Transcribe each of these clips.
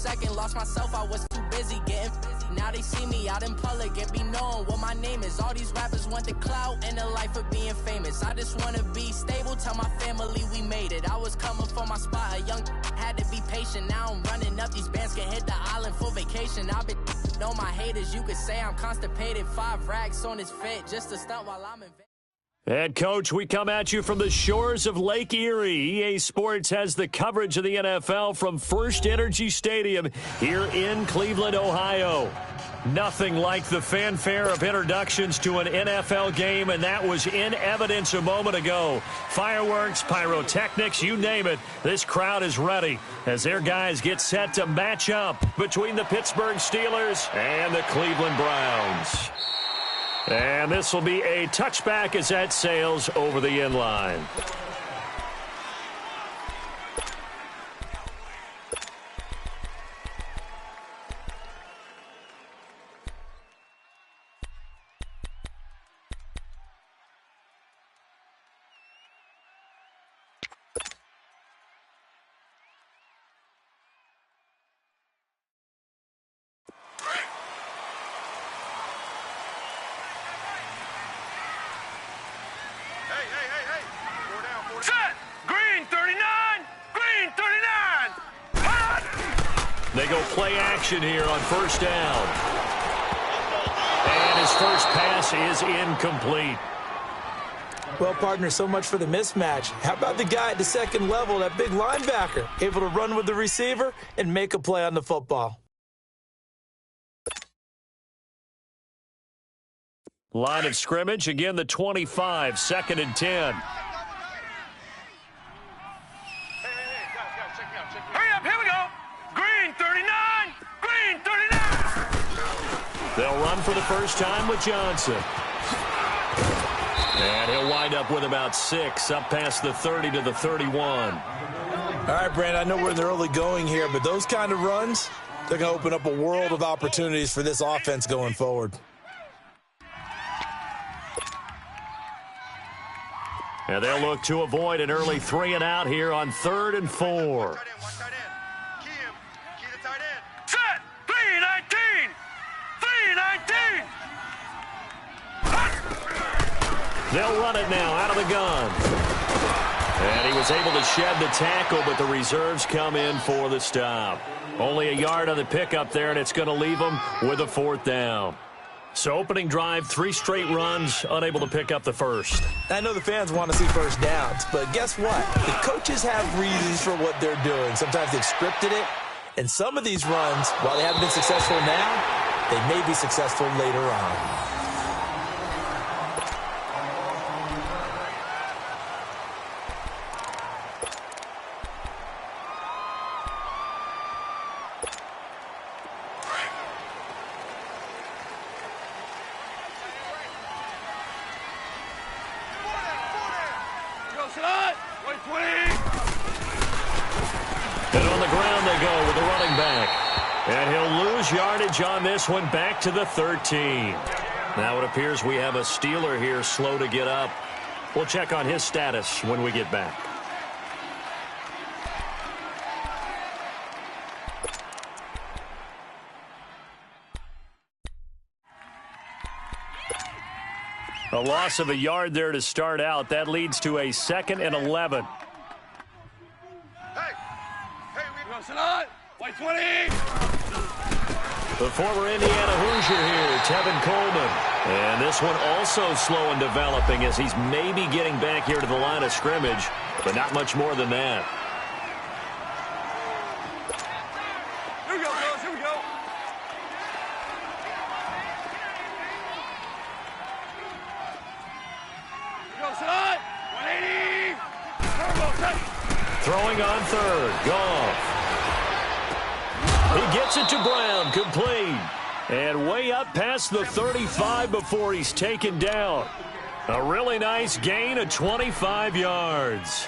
second, lost myself, I was too busy getting now they see me out in public and be known what my name is. All these rappers want the clout and the life of being famous. I just want to be stable, tell my family we made it. I was coming for my spot, a young had to be patient. Now I'm running up, these bands can hit the island for vacation. I've been know my haters, you could say I'm constipated. 5 racks on his fit just to stunt while I'm in. Head coach, we come at you from the shores of Lake Erie. EA Sports has the coverage of the NFL from First Energy Stadium here in Cleveland, Ohio. Nothing like the fanfare of introductions to an NFL game, and that was in evidence a moment ago. Fireworks, pyrotechnics, you name it. This crowd is ready as their guys get set to match up between the Pittsburgh Steelers and the Cleveland Browns. And this will be a touchback as that sails over the end line. They go play action here on first down. And his first pass is incomplete. Well, partner, so much for the mismatch. How about the guy at the second level, that big linebacker, able to run with the receiver and make a play on the football? Line of scrimmage, again the 25, 2nd and 10. They'll run for the first time with Johnson. And he'll wind up with about 6, up past the 30 to the 31. All right, Brandon, I know we're in the early going here, but those kind of runs, they're going to open up a world of opportunities for this offense going forward. And they'll look to avoid an early 3 and out here on 3rd and 4. They'll run it now out of the gun. And he was able to shed the tackle, but the reserves come in for the stop. Only a yard on the pickup there, and it's going to leave them with a 4th down. So opening drive, 3 straight runs, unable to pick up the first. I know the fans want to see first downs, but guess what? The coaches have reasons for what they're doing. Sometimes they've scripted it, and some of these runs, while they haven't been successful now, they may be successful later on. And on the ground they go with the running back. And he'll lose yardage on this one, back to the 13. Now it appears we have a Steeler here slow to get up. We'll check on his status when we get back. A loss of a yard there to start out. That leads to a 2nd and 11. White 20! The former Indiana Hoosier here, Tevin Coleman. And this one also slow in developing as he's maybe getting back here to the line of scrimmage, but not much more than that. Here we go, fellas, here we go. Here we go, son. 180! Turbo, set. Throwing on 3rd, Goff. He gets it to Brown, complete. And way up past the 35 before he's taken down. A really nice gain of 25 yards.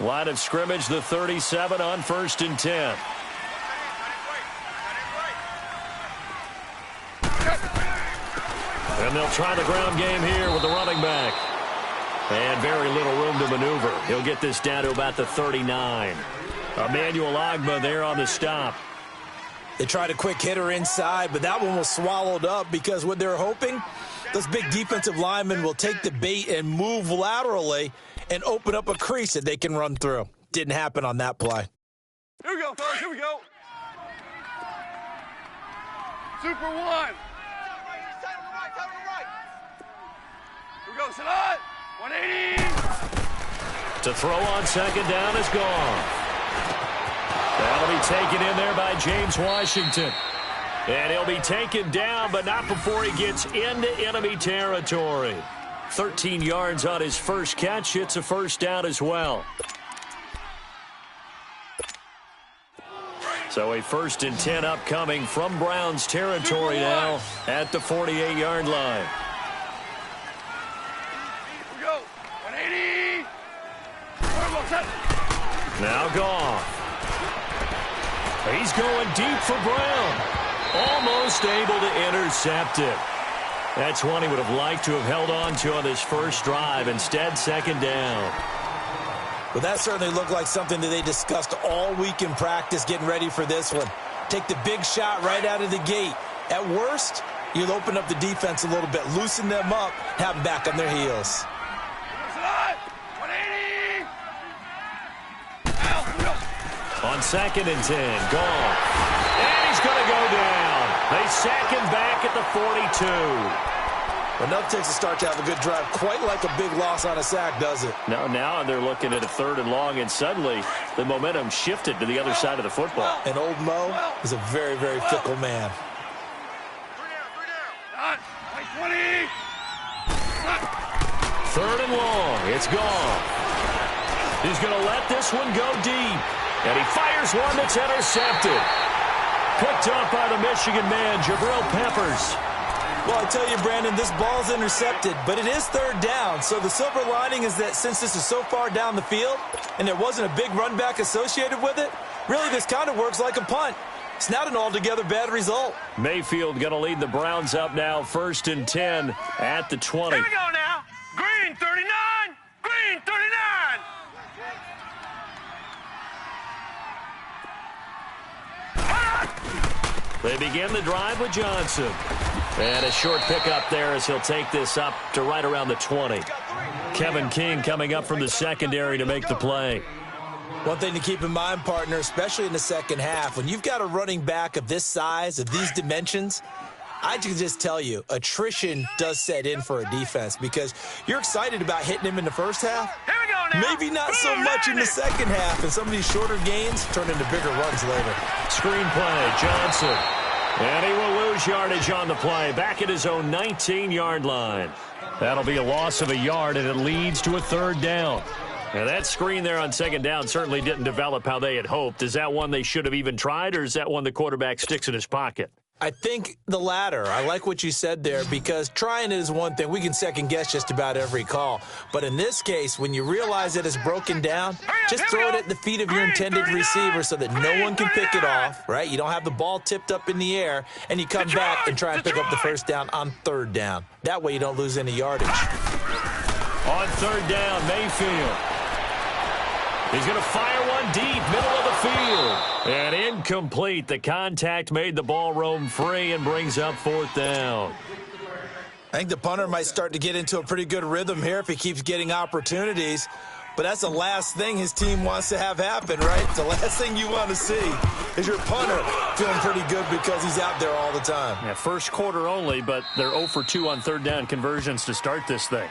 Line of scrimmage, the 37 on 1st and 10. And they'll try the ground game here with the running back. And very little room to maneuver. He'll get this down to about the 39. Emmanuel Ogbah there on the stop. They tried a quick hitter inside, but that one was swallowed up because what they're hoping, those big defensive linemen will take the bait and move laterally and open up a crease that they can run through. Didn't happen on that play. Here we go, fellas. Here we go. Super one. Here we go. Sit on. 180. To throw on second down is gone. That'll be taken in there by James Washington. And he'll be taken down, but not before he gets into enemy territory. 13 yards on his first catch. It's a first down as well. So a 1st and 10 upcoming from Browns territory now at the 48-yard line. Here we go. 180. Now Goff. He's going deep for Brown. Almost able to intercept it. That's one he would have liked to have held on to on this first drive. Instead, second down. Well, that certainly looked like something that they discussed all week in practice getting ready for this one. Take the big shot right out of the gate. At worst, you'll open up the defense a little bit, loosen them up, have them back on their heels. 180. On 2nd and 10, Goff. And he's going to go down. They sack him back at the 42. Enough takes a start to have a good drive. Quite like a big loss on a sack, does it? Now they're looking at a 3rd and long, and suddenly the momentum shifted to the other side of the football. And old Mo is a very, very fickle man. 20. 3rd and long. It's gone. He's going to let this one go deep. And he fires one that's intercepted. Picked up by the Michigan man, Jabril Peppers. Well, I tell you, Brandon, this ball's intercepted, but it is 3rd down. So the silver lining is that since this is so far down the field and there wasn't a big run back associated with it, really this kind of works like a punt. It's not an altogether bad result. Mayfield going to lead the Browns up now, 1st and 10 at the 20. Here we go now. Green 39. Green 39. They begin the drive with Johnson. And a short pickup there as he'll take this up to right around the 20. Kevin King coming up from the secondary to make the play. One thing to keep in mind, partner, especially in the second half, when you've got a running back of this size, of these dimensions, I can just tell you, attrition does set in for a defense because you're excited about hitting him in the first half. Here we go now. Maybe not so much in the second half, and some of these shorter gains turn into bigger runs later. Screen play, Johnson. And he will lose yardage on the play, back at his own 19-yard line. That'll be a loss of a yard, and it leads to a 3rd down. And that screen there on 2nd down certainly didn't develop how they had hoped. Is that one they should have even tried, or is that one the quarterback sticks in his pocket? I think the latter. I like what you said there because trying it is one thing. We can second-guess just about every call. But in this case, when you realize that it's broken down, just throw it at the feet of your intended receiver so that no one can pick it off, right? You don't have the ball tipped up in the air, and you come back and try and pick up the 1st down on 3rd down. That way you don't lose any yardage. On 3rd down, Mayfield. He's going to fire one deep, middle of the field. And incomplete. The contact made the ball roam free and brings up 4th down. I think the punter might start to get into a pretty good rhythm here if he keeps getting opportunities. But that's the last thing his team wants to have happen, right? The last thing you want to see is your punter feeling pretty good because he's out there all the time. Yeah, first quarter only, but they're 0 for 2 on 3rd down conversions to start this thing.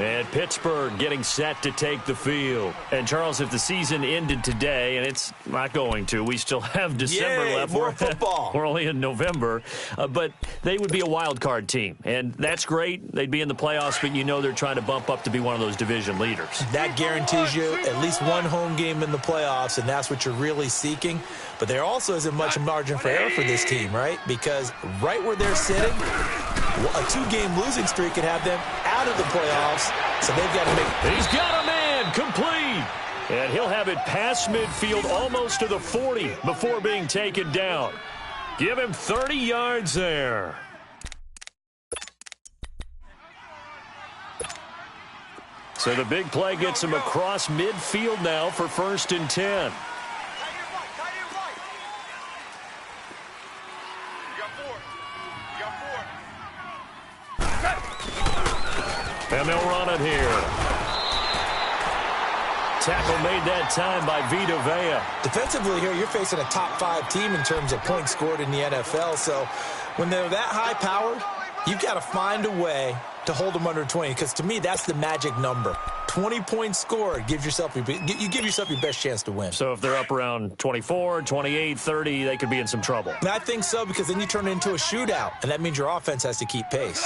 And Pittsburgh getting set to take the field. And, Charles, if the season ended today, and it's not going to, we still have December left. More football. We're only in November. But they would be a wild card team. And that's great. They'd be in the playoffs, but you know they're trying to bump up to be one of those division leaders. That guarantees you at least one home game in the playoffs, and that's what you're really seeking. But there also isn't much margin for error for this team, right? Because right where they're sitting, a 2-game losing streak could have them out of the playoffs, so they've got to make... He's got a man, complete. And he'll have it past midfield almost to the 40 before being taken down. Give him 30 yards there. So the big play gets him across midfield now for 1st and 10. And they'll run it here. Tackle made that time by Vita Vea. Defensively here, you're facing a top 5 team in terms of points scored in the NFL. So when they're that high-powered, you've got to find a way to hold them under 20, because to me, that's the magic number. 20 points scored, you give yourself your best chance to win. So if they're up around 24, 28, 30, they could be in some trouble. And I think so, because then you turn it into a shootout, and that means your offense has to keep pace.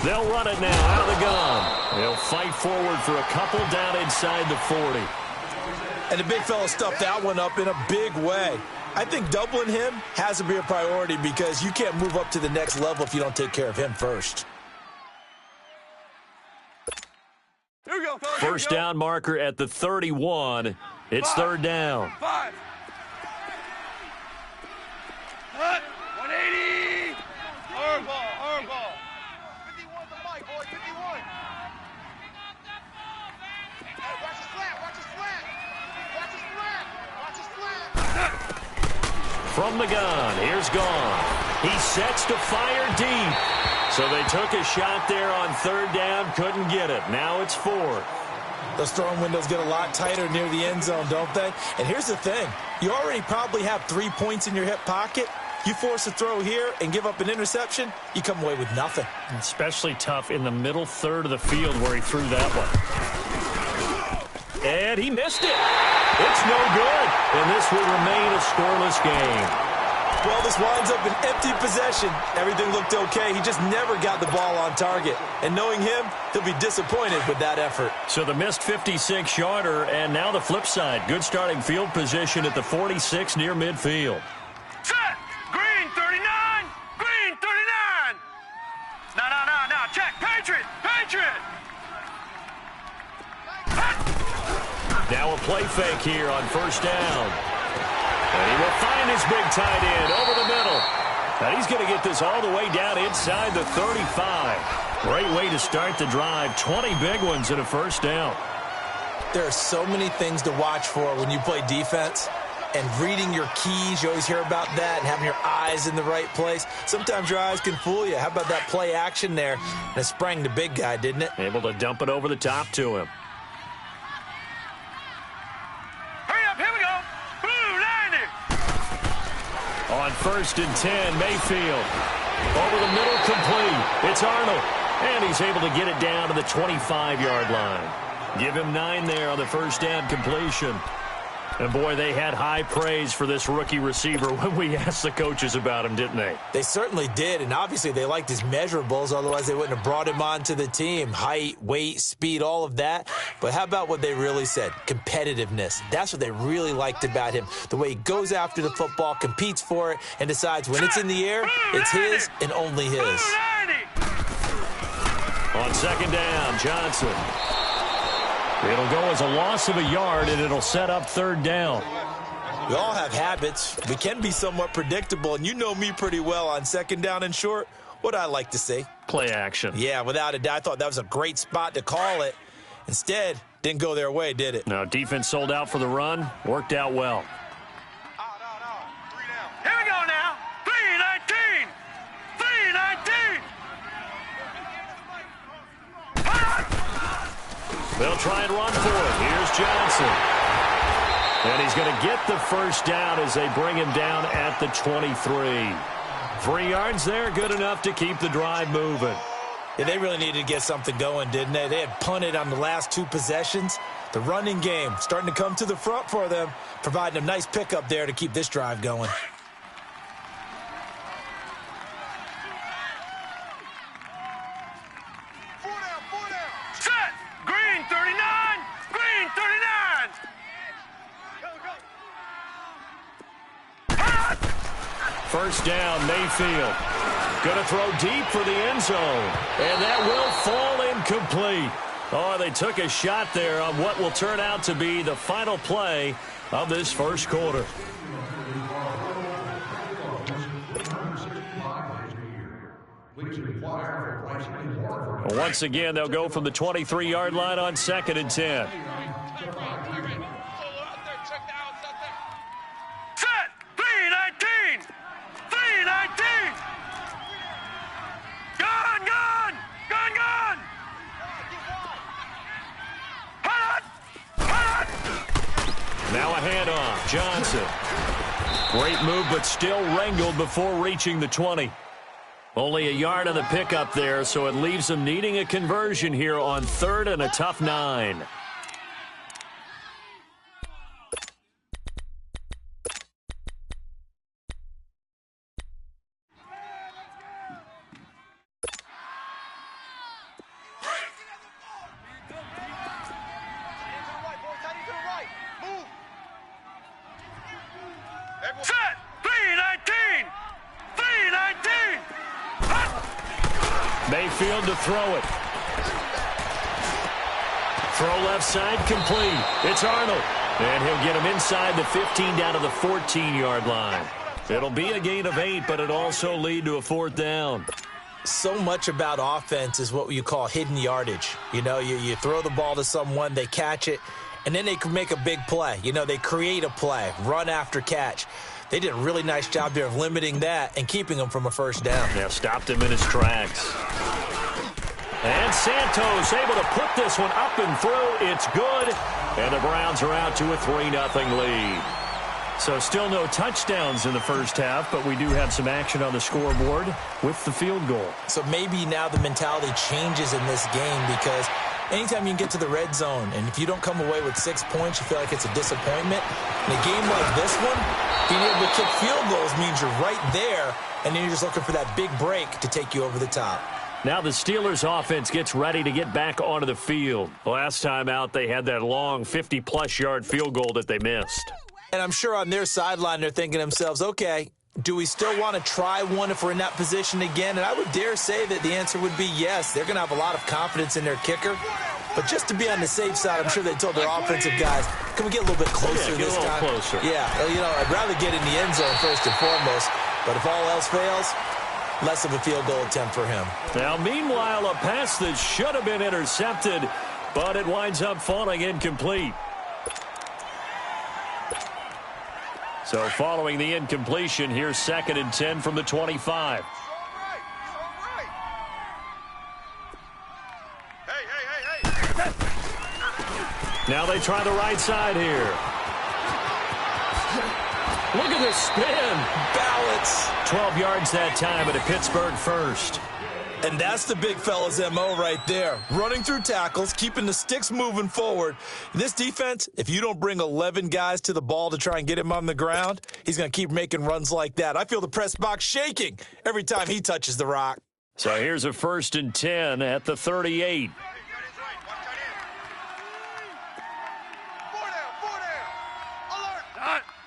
They'll run it now out of the gun. They'll fight forward for a couple down inside the 40. And the big fella stuffed that one up in a big way. I think doubling him has to be a priority, because you can't move up to the next level if you don't take care of him first. Here we go, fellas. First down marker at the 31. It's 3rd down. 5. Hut. 180. Arm ball. Arm ball. 51 the mic, boy. 51. Hey, watch his flat. Watch his flat. Watch his flat. Watch his flat. From the gun, here's Gone. He sets to fire deep. So they took a shot there on 3rd down, couldn't get it. Now it's 4th. Those throwing windows get a lot tighter near the end zone, don't they? And here's the thing. You already probably have 3 points in your hip pocket. You force a throw here and give up an interception, you come away with nothing. Especially tough in the middle third of the field where he threw that one. And he missed it. It's no good. And this will remain a scoreless game. Well, this winds up an empty possession. Everything looked okay. He just never got the ball on target. And knowing him, he'll be disappointed with that effort. So the missed 56-yarder, and now the flip side. Good starting field position at the 46 near midfield. Set. Green 39. Green 39. No. Check. Patriot. Patriot. Now a play fake here on 1st down. And he will find his big tight end over the middle. And he's going to get this all the way down inside the 35. Great way to start the drive. 20 big ones and a 1st down. There are so many things to watch for when you play defense. And reading your keys, you always hear about that, and having your eyes in the right place. Sometimes your eyes can fool you. How about that play action there? And it sprang the big guy, didn't it? Able to dump it over the top to him. On 1st and 10, Mayfield. Over the middle, complete. It's Arnold. And he's able to get it down to the 25-yard line. Give him 9 there on the 1st down completion. And, boy, they had high praise for this rookie receiver when we asked the coaches about him, didn't they? They certainly did, and obviously they liked his measurables. Otherwise, they wouldn't have brought him onto the team. Height, weight, speed, all of that. But how about what they really said? Competitiveness. That's what they really liked about him. The way he goes after the football, competes for it, and decides when it's in the air, it's his and only his. On 2nd down, Johnson. It'll go as a loss of a yard, and it'll set up 3rd down. We all have habits. We can be somewhat predictable, and you know me pretty well on 2nd down and short. What I like to say? Play action. Yeah, without a doubt. I thought that was a great spot to call it. Instead, didn't go their way, did it? No, defense sold out for the run. Worked out well. Here we go now. 319. 319. They'll try and run for it. Here's Johnson. And he's going to get the 1st down as they bring him down at the 23. 3 yards there, good enough to keep the drive moving. Yeah, they really needed to get something going, didn't they? They had punted on the last 2 possessions. The running game starting to come to the front for them, providing a nice pickup there to keep this drive going. Set. Green 39. Green 39. Go. 1st down, Mayfield. Going to throw deep for the end zone. And that will fall incomplete. Oh, they took a shot there on what will turn out to be the final play of this 1st quarter. Once again, they'll go from the 23-yard line on 2nd and 10. Set! 319! 319! Gun! Gun! Gun! Gun! Hot! Hot! Now a handoff. Johnson. Great move, but still wrangled before reaching the 20. Only a yard on the pickup there, so it leaves them needing a conversion here on 3rd and a tough 9. Set! 319! 319! Mayfield to throw it. Throw left side, complete. It's Arnold. And he'll get him inside the 15 down to the 14-yard line. It'll be a gain of 8, but it also lead to a 4th down. So much about offense is what you call hidden yardage. You know, you throw the ball to someone, they catch it, and then they can make a big play. You know, they create a play, run after catch. They did a really nice job there of limiting that and keeping him from a 1st down. Now stopped him in his tracks. And Santos able to put this one up and through. It's good. And the Browns are out to a 3-0 lead. So still no touchdowns in the first half, but we do have some action on the scoreboard with the field goal. So maybe now the mentality changes in this game because anytime you can get to the red zone, and if you don't come away with 6 points, you feel like it's a disappointment. In a game like this one, being able to kick field goals means you're right there, and then you're just looking for that big break to take you over the top. Now the Steelers offense gets ready to get back onto the field. Last time out, they had that long 50-plus yard field goal that they missed. And I'm sure on their sideline, they're thinking to themselves, okay, do we still want to try one if we're in that position again? And I would dare say that the answer would be yes. They're going to have a lot of confidence in their kicker. But just to be on the safe side, I'm sure they told their offensive guys, can we get a little bit closer this time? Closer. Yeah, you know, I'd rather get in the end zone first and foremost. But if all else fails, less of a field goal attempt for him. Now, meanwhile, a pass that should have been intercepted, but it winds up falling incomplete. So following the incompletion, here's 2nd and 10 from the 25. Now they try the right side here. Look at the spin. Balance. 12 yards that time, and a Pittsburgh first. And that's the big fella's MO right there. Running through tackles, keeping the sticks moving forward. This defense, if you don't bring 11 guys to the ball to try and get him on the ground, he's going to keep making runs like that. I feel the press box shaking every time he touches the rock. So here's a 1st and 10 at the 38.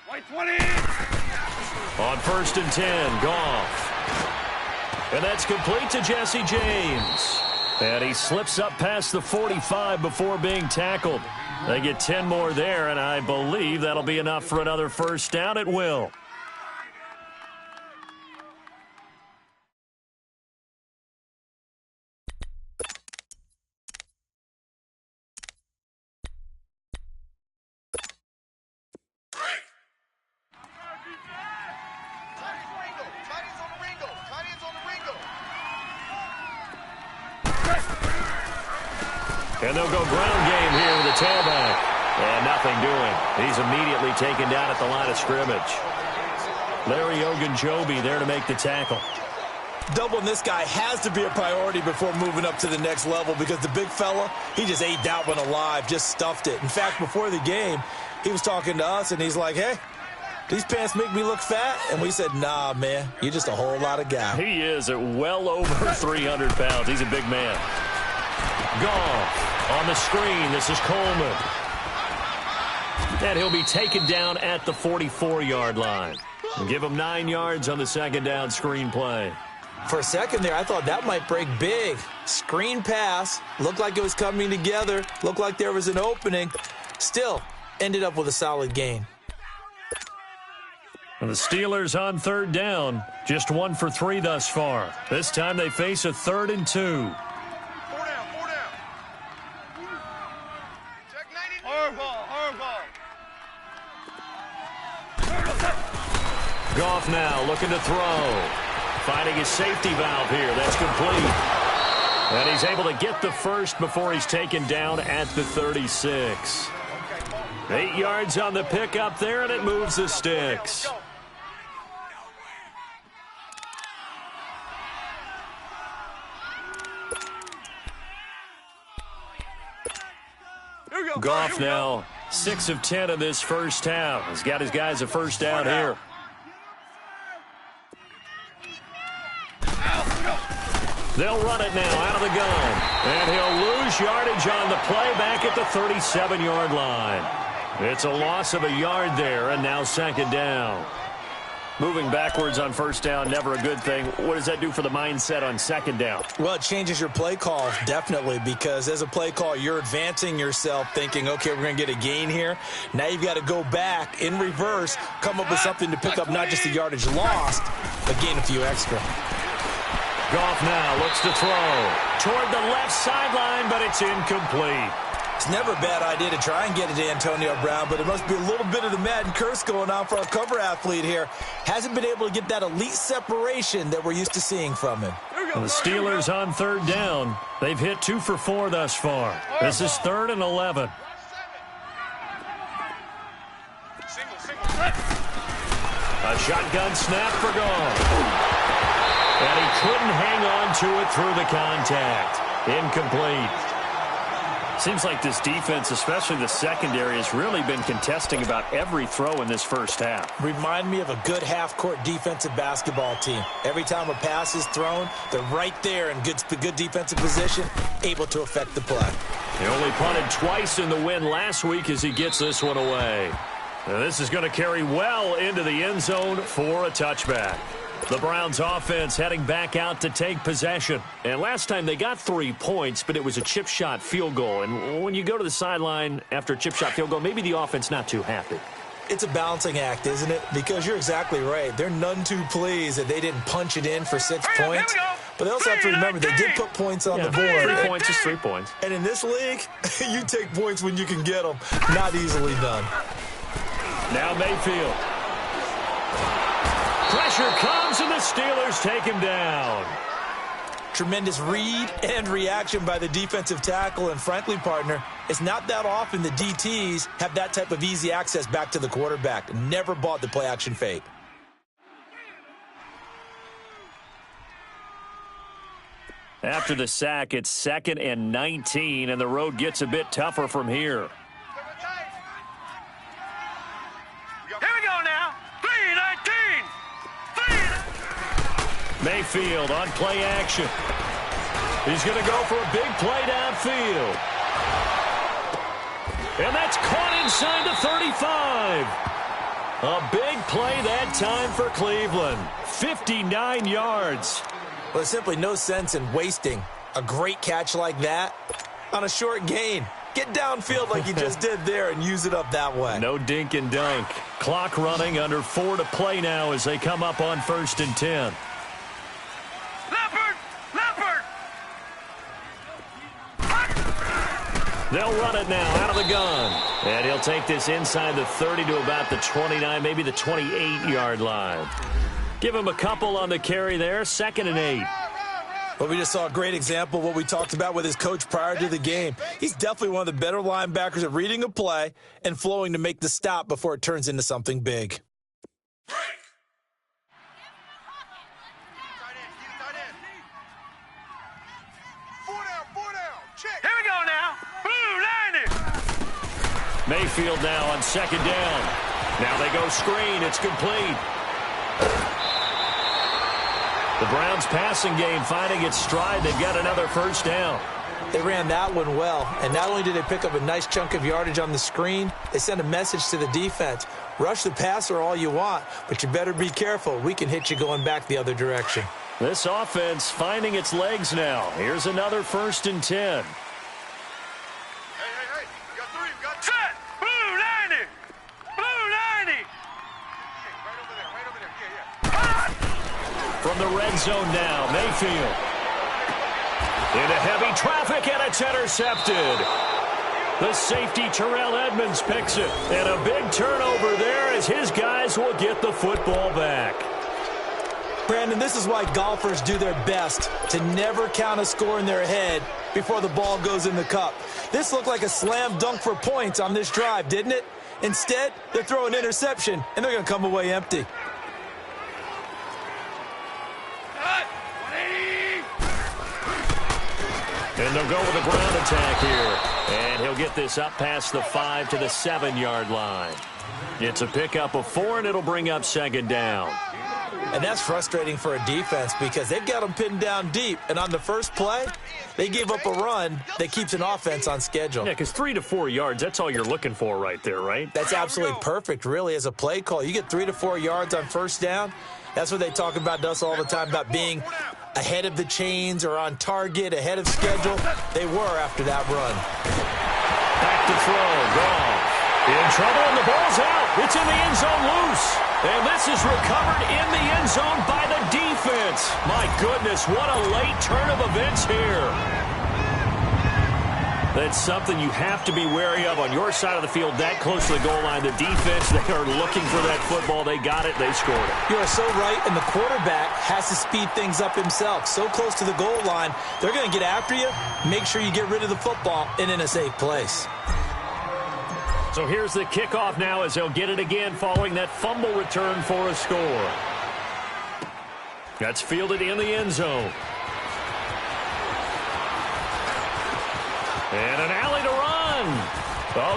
White 20! On 1st and 10, Goff. And that's complete to Jesse James. And he slips up past the 45 before being tackled. They get 10 more there, and I believe that'll be enough for another 1st down. It will. And they'll go ground game here with the tailback. And nothing doing. He's immediately taken down at the line of scrimmage. Larry Ogunjobi there to make the tackle. Doubling this guy has to be a priority before moving up to the next level because the big fella, he just ate that one alive, just stuffed it. In fact, before the game, he was talking to us, and he's like, hey, these pants make me look fat? And we said, nah, man, you're just a whole lot of guy. He is at well over 300 pounds. He's a big man. Goff on the screen. This is Coleman. And he'll be taken down at the 44-yard line. And give him 9 yards on the 2nd down screen play. For a second there, I thought that might break big. Screen pass. Looked like it was coming together. Looked like there was an opening. Still, ended up with a solid gain. And the Steelers on third down, just 1 for 3 thus far. This time they face a 3rd and 2. 4 down, 4 down. Check 90. Hard ball. Goff now looking to throw. Finding his safety valve here. That's complete. And he's able to get the first before he's taken down at the 36. 8 yards on the pickup there, and it moves the sticks. Goff now 6 of 10 in this first half. He's got his guys a first down here. They'll run it now out of the gun. And he'll lose yardage on the play back at the 37-yard line. It's a loss of a yard there, and now 2nd down. Moving backwards on first down, never a good thing. What does that do for the mindset on 2nd down? Well, it changes your play call, definitely, because as a play call, you're advancing yourself thinking, okay, we're going to get a gain here. Now you've got to go back in reverse, come up with something to pick up not just the yardage lost, but gain a few extra. Goff now looks to throw toward the left sideline, but it's incomplete. It's never a bad idea to try and get it to Antonio Brown, but it must be a little bit of the Madden curse going on for our cover athlete here. Hasn't been able to get that elite separation that we're used to seeing from him. And the Steelers on 3rd down. They've hit 2 for 4 thus far. This is 3rd and 11. A shotgun snap for Goff. And he couldn't hang on to it through the contact. Incomplete. Seems like this defense, especially the secondary, has really been contesting about every throw in this first half. Remind me of a good half-court defensive basketball team. Every time a pass is thrown, they're right there in good defensive position, able to affect the play. He only punted twice in the win last week as he gets this one away. Now this is going to carry well into the end zone for a touchback. The Browns offense heading back out to take possession. And last time they got 3 points, but it was a chip shot field goal. And when you go to the sideline after a chip shot field goal, maybe the offense not too happy. It's a balancing act, isn't it? Because you're exactly right. They're none too pleased that they didn't punch it in for 6 points. But they also have to remember they did put points on the board. 3 points is 3 points. And in this league, you take points when you can get them. Not easily done. Now Mayfield. Pressure comes, and the Steelers take him down. Tremendous read and reaction by the defensive tackle. And frankly, partner, it's not that often the DTs have that type of easy access back to the quarterback. Never bought the play-action fake. After the sack, it's 2nd and 19, and the road gets a bit tougher from here. Here we go now. 3-19. Mayfield on play action. He's going to go for a big play downfield. And that's caught inside the 35. A big play that time for Cleveland. 59 yards. Well, there's simply no sense in wasting a great catch like that on a short gain. Get downfield like you just did there and use it up that way. No dink and dunk. Clock running, under 4 to play now as they come up on 1st and 10. They'll run it now out of the gun. And he'll take this inside the 30 to about the 29, maybe the 28-yard line. Give him a couple on the carry there. 2nd and 8. Well, we just saw a great example of what we talked about with his coach prior to the game. He's definitely one of the better linebackers at reading a play and flowing to make the stop before it turns into something big. Here we go now. Blue 90. Mayfield now on 2nd down. Now they go screen. It's complete. The Browns passing game finding its stride. They've got another first down. They ran that one well, and not only did they pick up a nice chunk of yardage on the screen, they sent a message to the defense. Rush the passer all you want, but you better be careful. We can hit you going back the other direction. This offense finding its legs now. Here's another 1st and 10. Hey, we got 3, we got set. Blue 90. Blue 90. Right over there, From the red zone now, Mayfield. Into heavy traffic, and it's intercepted. The safety, Terrell Edmonds, picks it. And a big turnover there as his guys will get the football back. Brandon, this is why golfers do their best to never count a score in their head before the ball goes in the cup. This looked like a slam dunk for points on this drive, didn't it? Instead, they're throwing interception, and they're going to come away empty. And they'll go with a ground attack here. And he'll get this up past the 5 to the 7-yard line. It's a pickup of 4, and it'll bring up second down. And that's frustrating for a defense because they've got them pinned down deep. And on the first play, they gave up a run that keeps an offense on schedule. Yeah, because 3 to 4 yards, that's all you're looking for right there, right? That's absolutely perfect, really, as a play call. You get 3 to 4 yards on first down. That's what they talk about us all the time, about being ahead of the chains or on target, ahead of schedule. They were after that run. Back to throw. Goff in trouble, and the ball's out. It's in the end zone loose. And this is recovered in the end zone by the defense. My goodness, what a late turn of events here. That's something you have to be wary of on your side of the field, that close to the goal line. The defense, they are looking for that football. They got it. They scored it. You are so right, and the quarterback has to speed things up himself. So close to the goal line, they're going to get after you. Make sure you get rid of the football and in a safe place. So here's the kickoff now as they'll get it again following that fumble return for a score. That's fielded in the end zone. And an alley to run. Oh,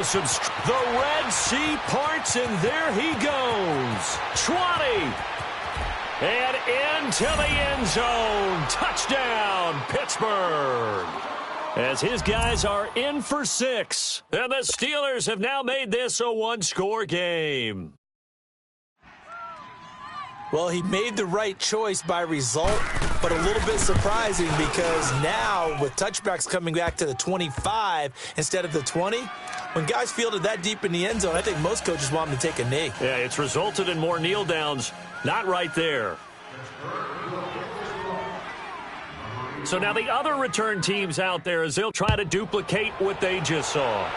the Red Sea parts, and there he goes. 20. And into the end zone. Touchdown, Pittsburgh. As his guys are in for 6. And the Steelers have now made this a one-score game. Well, he made the right choice by result, but a little bit surprising because now with touchbacks coming back to the 25 instead of the 20, when guys fielded that deep in the end zone, I think most coaches want them to take a knee. Yeah, it's resulted in more kneel downs. Not right there. So now the other return teams out there as they'll try to duplicate what they just saw.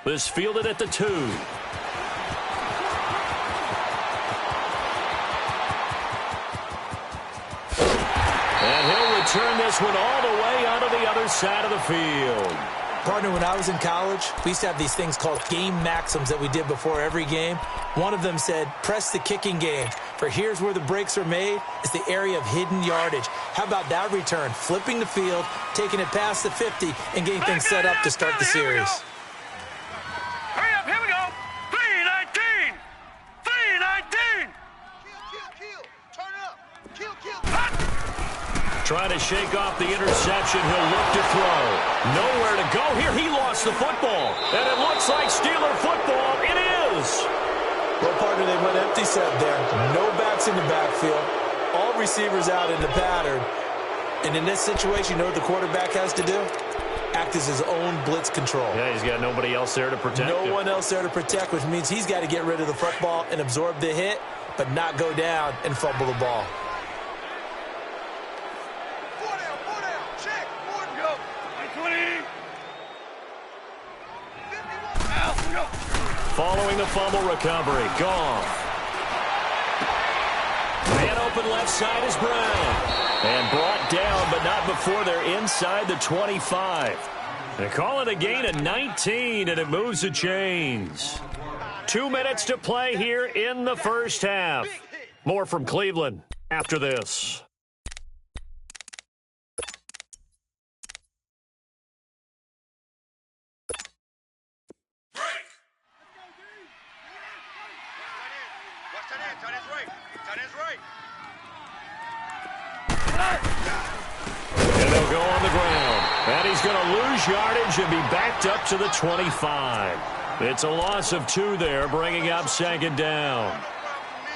This fielded at the 2. And he'll return this one all the way onto the other side of the field. Partner, when I was in college, we used to have these things called game maxims that we did before every game. One of them said, press the kicking game. For here's where the breaks are made. It's the area of hidden yardage. How about that return? Flipping the field, taking it past the 50, and getting things set up to start the series. Hurry up, here we go. 3-19. 3-19. Kill. Turn it up. Kill. Trying to shake off the interception. He'll look to throw. Nowhere to go here. He lost the football. And it looks like Steeler football. It is. Well, partner, they went empty set there. No backs in the backfield. All receivers out in the pattern. And in this situation, you know what the quarterback has to do? Act as his own blitz control. Yeah, he's got nobody else there to protect him. No one else there to protect, which means he's got to get rid of the football and absorb the hit, but not go down and fumble the ball. 4 down. Check. 4 to go. 20. 51. Out. Go. Following the fumble recovery, Goff. Man open left side is Brown. And brought down, but not before they're inside the 25. They call it a gain of 19, and it moves the chains. 2 minutes to play here in the first half. More from Cleveland after this. And they'll go on the ground. And he's going to lose yardage and be backed up to the 25. It's a loss of 2 there, bringing up second down.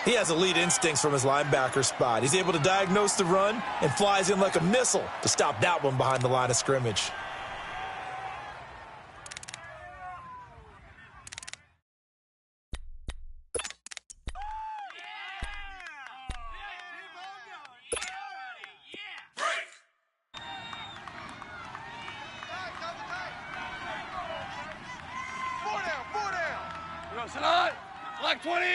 He has elite instincts from his linebacker spot. He's able to diagnose the run and flies in like a missile to stop that one behind the line of scrimmage. Salat, Black 20.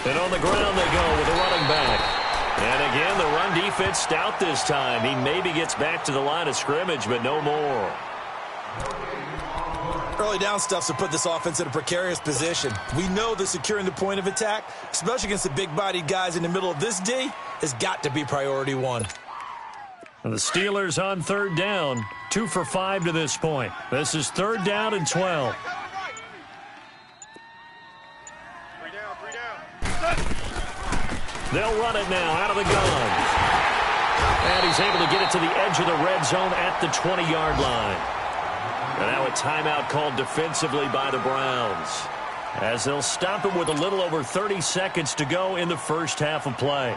And on the ground they go with a running back. And again, the run defense stout this time. He maybe gets back to the line of scrimmage, but no more. Early down stuffs to put this offense in a precarious position. We know that securing the point of attack, especially against the big-bodied guys in the middle of this D, has got to be priority one. And the Steelers on third down, 2 for 5 to this point. This is third down and 12. They'll run it now out of the gun. And he's able to get it to the edge of the red zone at the 20-yard line. And now a timeout called defensively by the Browns, as they'll stop it with a little over 30 seconds to go in the first half of play.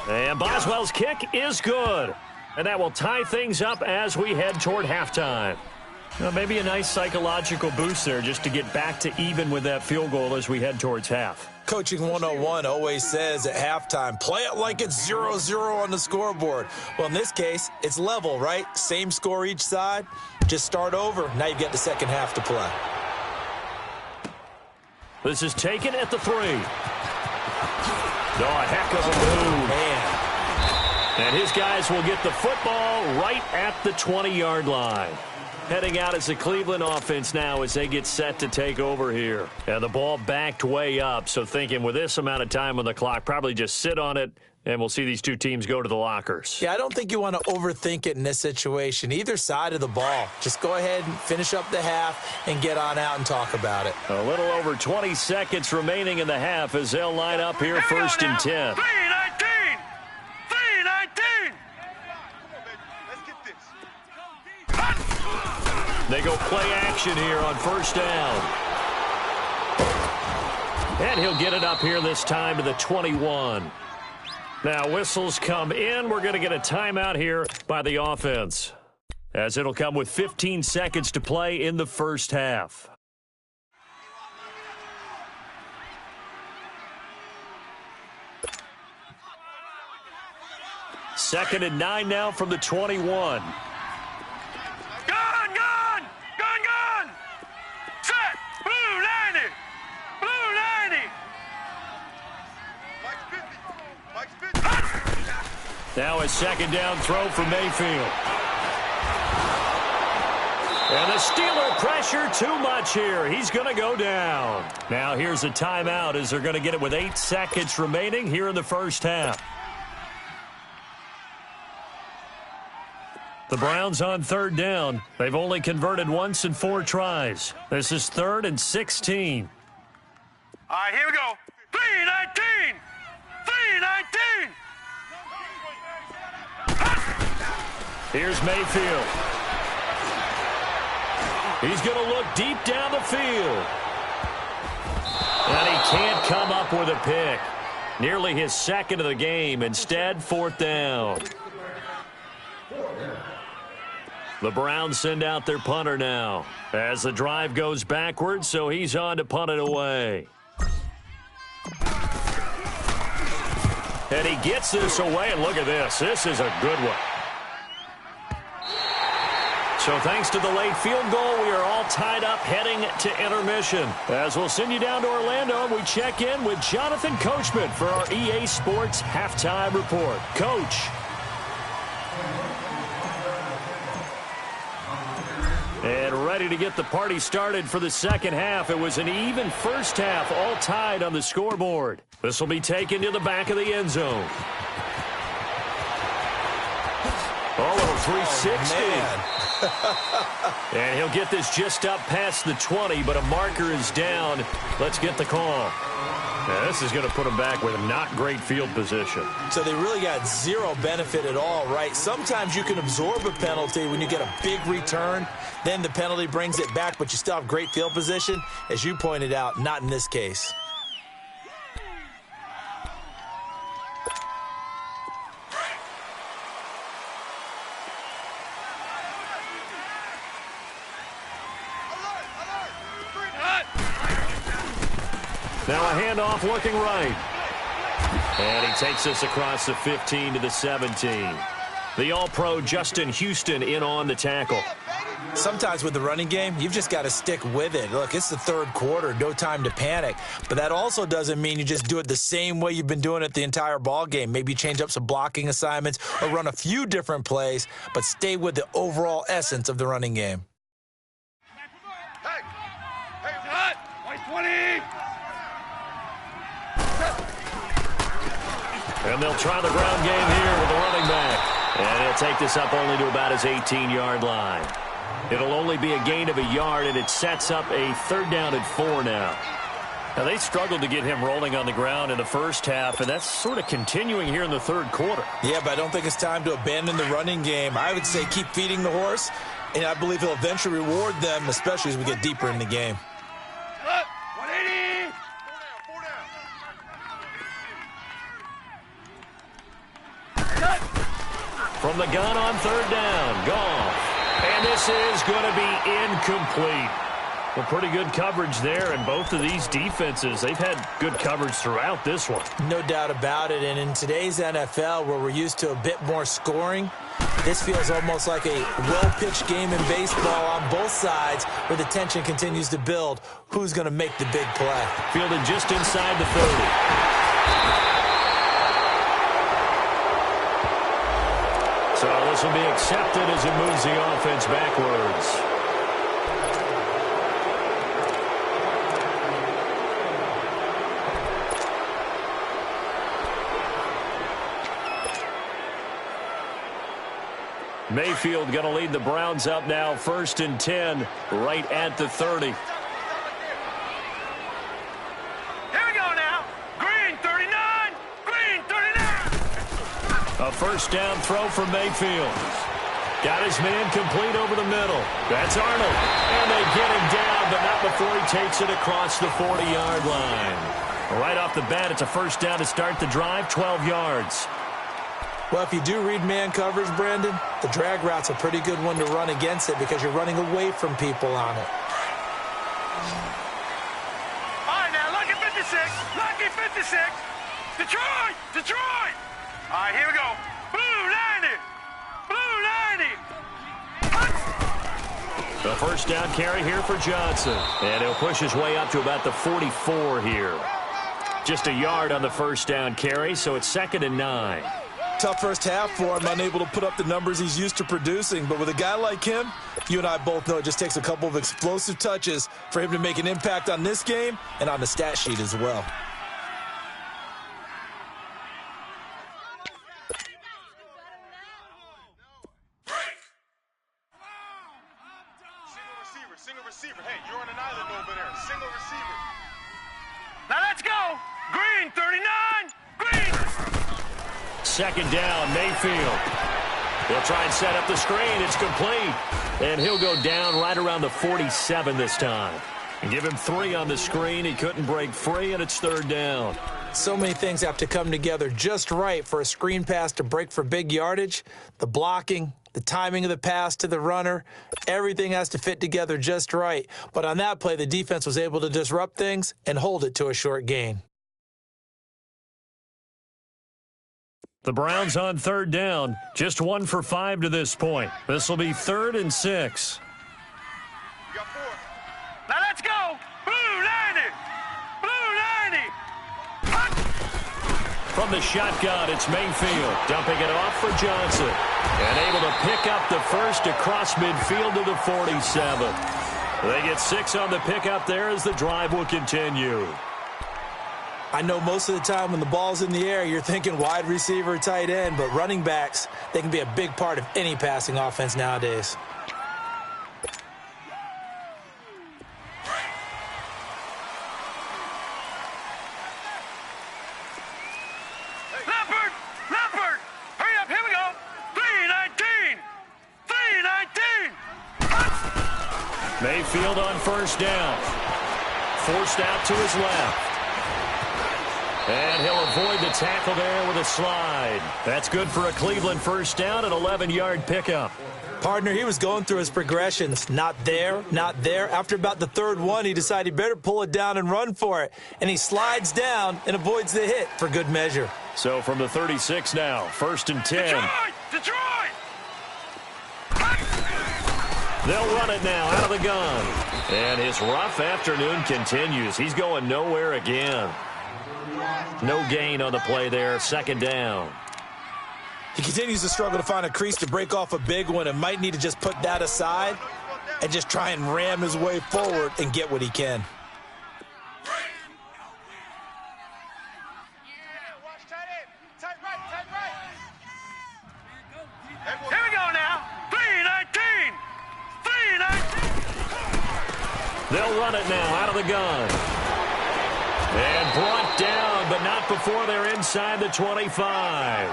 And Boswell's kick is good. And that will tie things up as we head toward halftime. Well, maybe a nice psychological boost there just to get back to even with that field goal as we head towards half. Coaching 101 always says at halftime, play it like it's 0-0 on the scoreboard. Well, in this case, it's level, right? Same score each side. Just start over. Now you've got the second half to play. This is taken at the 3. Oh, a heck of a move. Man. And his guys will get the football right at the 20-yard line. Heading out as the Cleveland offense now as they get set to take over here. And the ball backed way up, so thinking with this amount of time on the clock, probably just sit on it, and we'll see these two teams go to the lockers. Yeah, I don't think you want to overthink it in this situation. Either side of the ball. Just go ahead and finish up the half and get on out and talk about it. A little over 20 seconds remaining in the half as they'll line up here first and 10. 3-19! 3-19! Let's get this. They go play action here on first down. And he'll get it up here this time to the 21. Now whistles come in. We're going to get a timeout here by the offense, as it'll come with 15 seconds to play in the first half. Second and 9 now from the 21. Gun! Set! Blue 90! Blue 90! Mike's 50! Now a second down throw for Mayfield. And the Steeler pressure too much here. He's going to go down. Now here's a timeout as they're going to get it with 8 seconds remaining here in the first half. The Browns on third down. They've only converted once in 4 tries. This is 3rd and 16. All right, here we go. 3-19! 3-19! Here's Mayfield. He's going to look deep down the field. And he can't come up with a pick. Nearly his second of the game. Instead, 4th down. The Browns send out their punter now as the drive goes backwards, so he's on to punt it away. And he gets this away, and look at this. This is a good one. So thanks to the late field goal, we are all tied up heading to intermission. As we'll send you down to Orlando, we check in with Jonathan Coachman for our EA Sports Halftime Report. Coach. And ready to get the party started for the second half. It was an even first half, all tied on the scoreboard. This will be taken to the back of the end zone. Oh, little 360. And he'll get this just up past the 20, but a marker is down. Let's get the call. Now, this is going to put them back with not great field position. So they really got zero benefit at all, right? Sometimes you can absorb a penalty when you get a big return. Then the penalty brings it back, but you still have great field position. As you pointed out, not in this case. Now a handoff looking right. And he takes us across the 15 to the 17. The All-Pro Justin Houston in on the tackle. Sometimes with the running game, you've just got to stick with it. Look, it's the third quarter, no time to panic. But that also doesn't mean you just do it the same way you've been doing it the entire ball game. Maybe change up some blocking assignments or run a few different plays, but stay with the overall essence of the running game. Hey, hot! 120! And they'll try the ground game here with the running back. And he'll take this up only to about his 18-yard line. It'll only be a gain of a yard, and it sets up a 3rd down and 4 now. Now, they struggled to get him rolling on the ground in the first half, and that's sort of continuing here in the third quarter. Yeah, but I don't think it's time to abandon the running game. I would say keep feeding the horse, and I believe he'll eventually reward them, especially as we get deeper in the game. 180! 4 down. From the gun on 3rd down, Goff. And this is going to be incomplete. Well, pretty good coverage there, and both of these defenses, they've had good coverage throughout this one. No doubt about it, and in today's NFL, where we're used to a bit more scoring, this feels almost like a well-pitched game in baseball on both sides, where the tension continues to build. Who's going to make the big play? Fielded just inside the 30. So this will be accepted as it moves the offense backwards. Mayfield going to lead the Browns up now, 1st and 10, right at the 30. Here we go now. Green 39. Green 39. A 1st down throw for Mayfield. Got his man complete over the middle. That's Arnold. And they get him down, but not before he takes it across the 40-yard line. Right off the bat, it's a 1st down to start the drive, 12 yards. Well, if you do read man coverage, Brandon, the drag route's a pretty good one to run against it because you're running away from people on it. All right, now, lucky 56. Lucky 56. Detroit. Detroit. All right, here we go. Blue 90. Blue 90. The 1st down carry here for Johnson. And he'll push his way up to about the 44 here. Just a yard on the 1st down carry, so it's 2nd and 9. Tough first half for him, unable to put up the numbers he's used to producing. But with a guy like him, you and I both know it just takes a couple of explosive touches for him to make an impact on this game and on the stat sheet as well. Single receiver. Hey, you're on an island over there. Single receiver. Now let's go. Green 39. Green. 2nd down, Mayfield. He'll try and set up the screen. It's complete. And he'll go down right around the 47 this time. And give him 3 on the screen. He couldn't break free, and it's 3rd down. So many things have to come together just right for a screen pass to break for big yardage. The blocking, the timing of the pass to the runner, everything has to fit together just right. But on that play, the defense was able to disrupt things and hold it to a short gain. The Browns on 3rd down, just 1 for 5 to this point. This will be 3rd and 6. You got 4. Now let's go. Blue 90. Blue 90. From the shotgun, it's Mayfield dumping it off for Johnson. And able to pick up the 1st across midfield to the 47. They get 6 on the pickup there as the drive will continue. I know most of the time when the ball's in the air, you're thinking wide receiver, tight end, but running backs, they can be a big part of any passing offense nowadays. Leopard, hurry up, here we go. 319. 319. Mayfield on 1st down. Forced out to his left. And he'll avoid the tackle there with a slide. That's good for a Cleveland first down, an 11-yard pickup. Partner, he was going through his progressions. Not there, not there. After about the third one, he decided he better pull it down and run for it. And he slides down and avoids the hit for good measure. So from the 36 now, 1st and 10. Detroit! They'll run it now out of the gun. And his rough afternoon continues. He's going nowhere again. No gain on the play there, 2nd down. He continues to struggle to find a crease to break off a big one and might need to just put that aside and just try and ram his way forward and get what he can. Here we go now. 3-19. 3-19. They'll run it now out of the gun. And brought down, but not before they're inside the 25.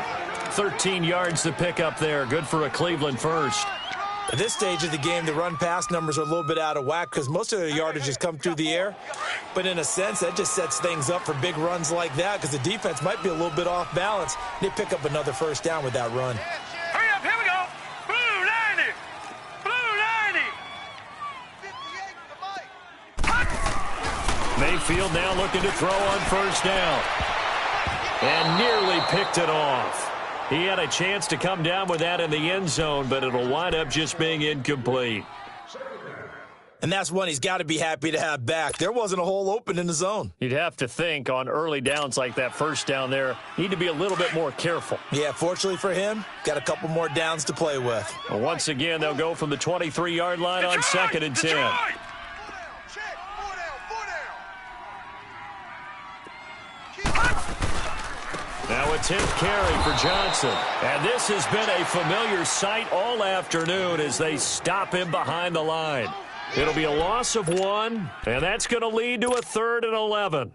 13 yards to pick up there. Good for a Cleveland first. At this stage of the game, the run-pass numbers are a little bit out of whack because most of their yardage has come through the air. But in a sense, that just sets things up for big runs like that because the defense might be a little bit off balance. They pick up another first down with that run. Hurry up, here we go. Blue 90. Blue 90. Mayfield now looking to throw on first down. And nearly picked it off. He had a chance to come down with that in the end zone, but it'll wind up just being incomplete. And that's one he's got to be happy to have back. There wasn't a hole open in the zone. You'd have to think on early downs like that first down there, need to be a little bit more careful. Yeah, fortunately for him, got a couple more downs to play with. Well, once again, they'll go from the 23-yard line on 2nd and 10. Now a 10th carry for Johnson. And this has been a familiar sight all afternoon as they stop him behind the line. It'll be a loss of 1, and that's going to lead to a 3rd and 11.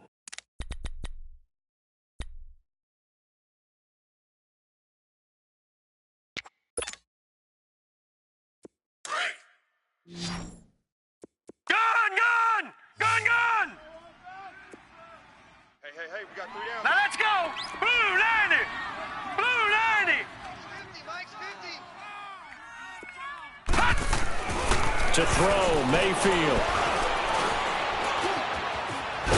Gun! Hey, we got 3 down. Now let's go! Blue 90! Blue 90! To throw, Mayfield.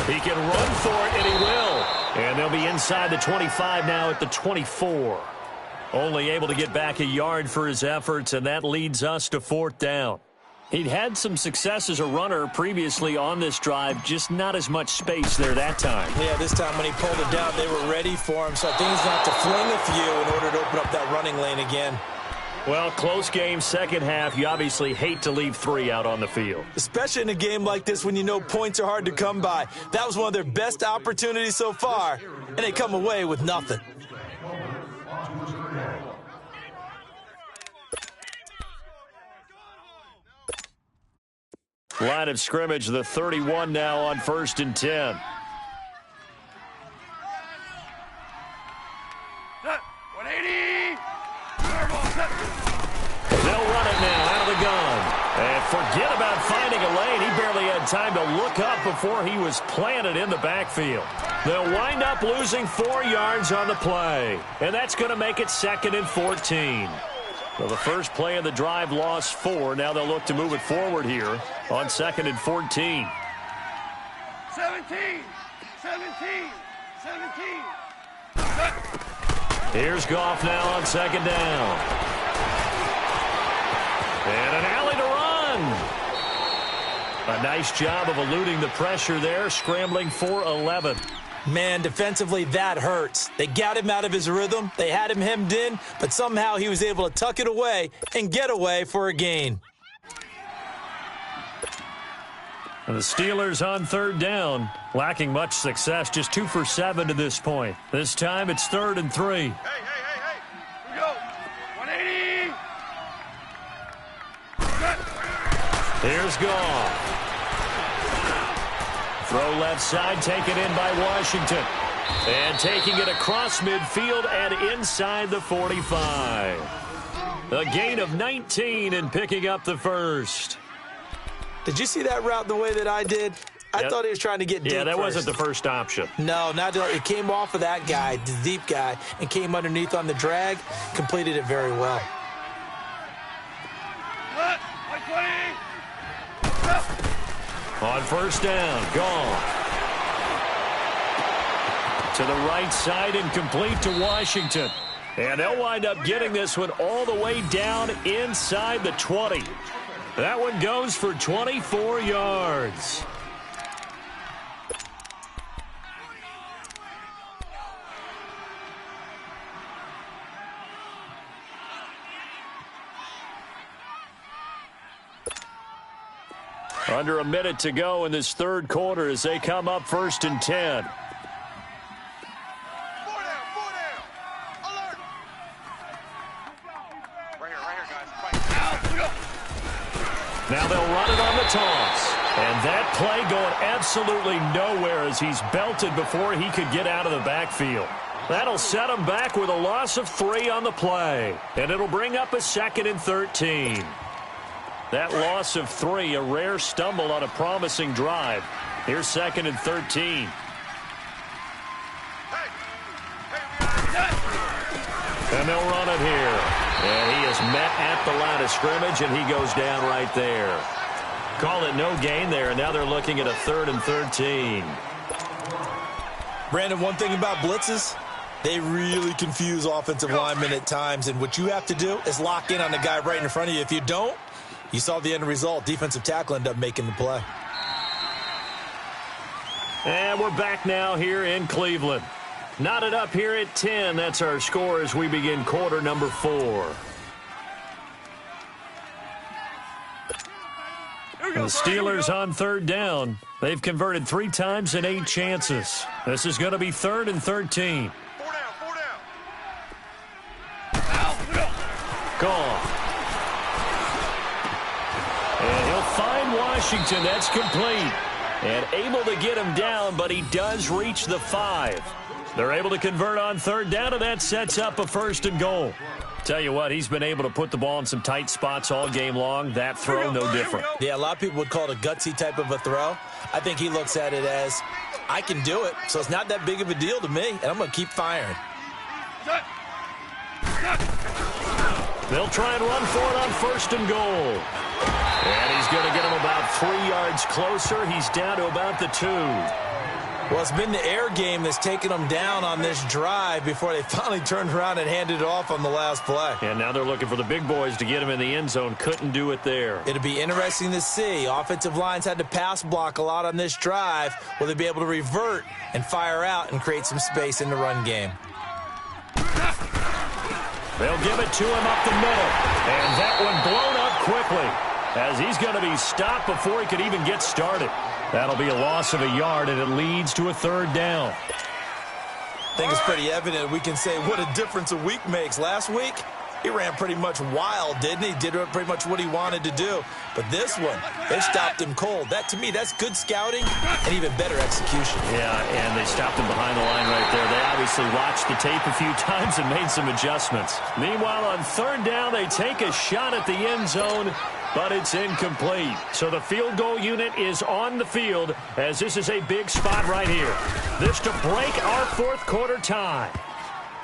He can run for it, and he will. And they'll be inside the 25 now at the 24. Only able to get back a yard for his efforts, and that leads us to 4th down. He'd had some success as a runner previously on this drive, just not as much space there that time. Yeah, this time when he pulled it down, they were ready for him, so I think he's going to have to fling a few in order to open up that running lane again. Well, close game, second half. You obviously hate to leave 3 out on the field. Especially in a game like this when you know points are hard to come by. That was one of their best opportunities so far, and they come away with nothing. Line of scrimmage, the 31 now on 1st and 10. 180! They'll run it now out of the gun. And forget about finding a lane. He barely had time to look up before he was planted in the backfield. They'll wind up losing 4 yards on the play. And that's going to make it 2nd and 14. Well, the first play of the drive lost 4. Now they'll look to move it forward here on 2nd and 14. 17! 17! 17! Here's Goff now on 2nd down. And an alley to run. A nice job of eluding the pressure there, scrambling for 11. Man, defensively, that hurts. They got him out of his rhythm. They had him hemmed in, but somehow he was able to tuck it away and get away for a gain. And the Steelers on 3rd down, lacking much success, just 2 for 7 to this point. This time it's 3rd and 3. Hey! Here we go! 180! Here's Goff. Throw left side, taken in by Washington. And taking it across midfield and inside the 45. A gain of 19 and picking up the first. Did you see that route the way that I did? I thought he was trying to get deep. Yeah, that first. wasn't the first option. No, it came off of that guy, the deep guy, and came underneath on the drag, completed it very well. On first down, gone. To the right side and complete to Washington. And they'll wind up getting this one all the way down inside the 20. That one goes for 24 yards. Under a minute to go in this third quarter as they come up 1st and 10. Now they'll run it on the toss. And that play going absolutely nowhere as he's belted before he could get out of the backfield. That'll set him back with a loss of 3 on the play. And it'll bring up a 2nd and 13. That loss of 3, a rare stumble on a promising drive. Here's 2nd and 13. And they'll run it here. And he is met at the line of scrimmage, and he goes down right there. Call it no gain there, and now they're looking at a 3rd and 13. Brandon, one thing about blitzes, they really confuse offensive linemen at times, and what you have to do is lock in on the guy right in front of you. If you don't, you saw the end result. Defensive tackle ended up making the play. And we're back now here in Cleveland. Knotted up here at 10. That's our score as we begin quarter number 4. The Steelers on 3rd down. They've converted 3 times in 8 chances. This is going to be 3rd and 13. 4 down. Gone. And he'll find Washington. That's complete. And able to get him down, but he does reach the 5. They're able to convert on 3rd down, and that sets up a 1st and goal. Tell you what, he's been able to put the ball in some tight spots all game long. That throw, no different. Yeah, a lot of people would call it a gutsy type of a throw. I think he looks at it as, I can do it, so it's not that big of a deal to me, and I'm going to keep firing. They'll try and run for it on 1st and goal. And he's going to get him about 3 yards closer. He's down to about the 2. Well, it's been the air game that's taken them down on this drive before they finally turned around and handed it off on the last play. And now they're looking for the big boys to get him in the end zone. Couldn't do it there. It'll be interesting to see. Offensive lines had to pass block a lot on this drive. Will they be able to revert and fire out and create some space in the run game? They'll give it to him up the middle. And that one blown up quickly as he's going to be stopped before he could even get started. That'll be a loss of a yard, and it leads to a 3rd down. I think it's pretty evident. We can say what a difference a week makes. Last week, he ran pretty much wild, didn't he? Did pretty much what he wanted to do. But this one, it stopped him cold. That, to me, that's good scouting and even better execution. Yeah, and they stopped him behind the line right there. They obviously watched the tape a few times and made some adjustments. Meanwhile, on 3rd down, they take a shot at the end zone, but it's incomplete. So the field goal unit is on the field as this is a big spot right here. This to break our 4th quarter tie.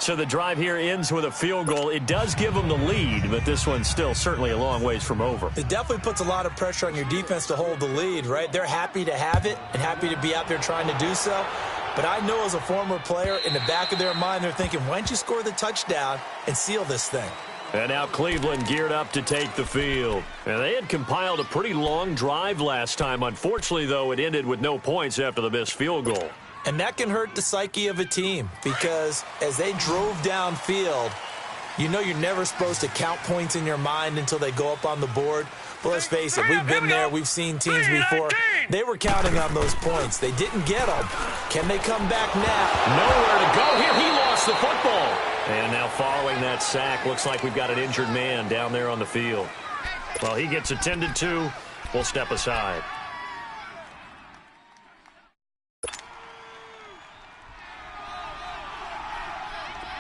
So the drive here ends with a field goal. It does give them the lead, but this one's still certainly a long ways from over. It definitely puts a lot of pressure on your defense to hold the lead, right? They're happy to have it and happy to be out there trying to do so. But I know as a former player, in the back of their mind, they're thinking, why don't you score the touchdown and seal this thing? And now Cleveland geared up to take the field. And they had compiled a pretty long drive last time. Unfortunately, though, it ended with no points after the missed field goal. And that can hurt the psyche of a team because as they drove downfield, you know you're never supposed to count points in your mind until they go up on the board. Well, let's face it, we've been there. We've seen teams before. They were counting on those points. They didn't get them. Can they come back now? Nowhere to go here. He lost the football. And now following that sack, looks like we've got an injured man down there on the field. Well, he gets attended to. We'll step aside.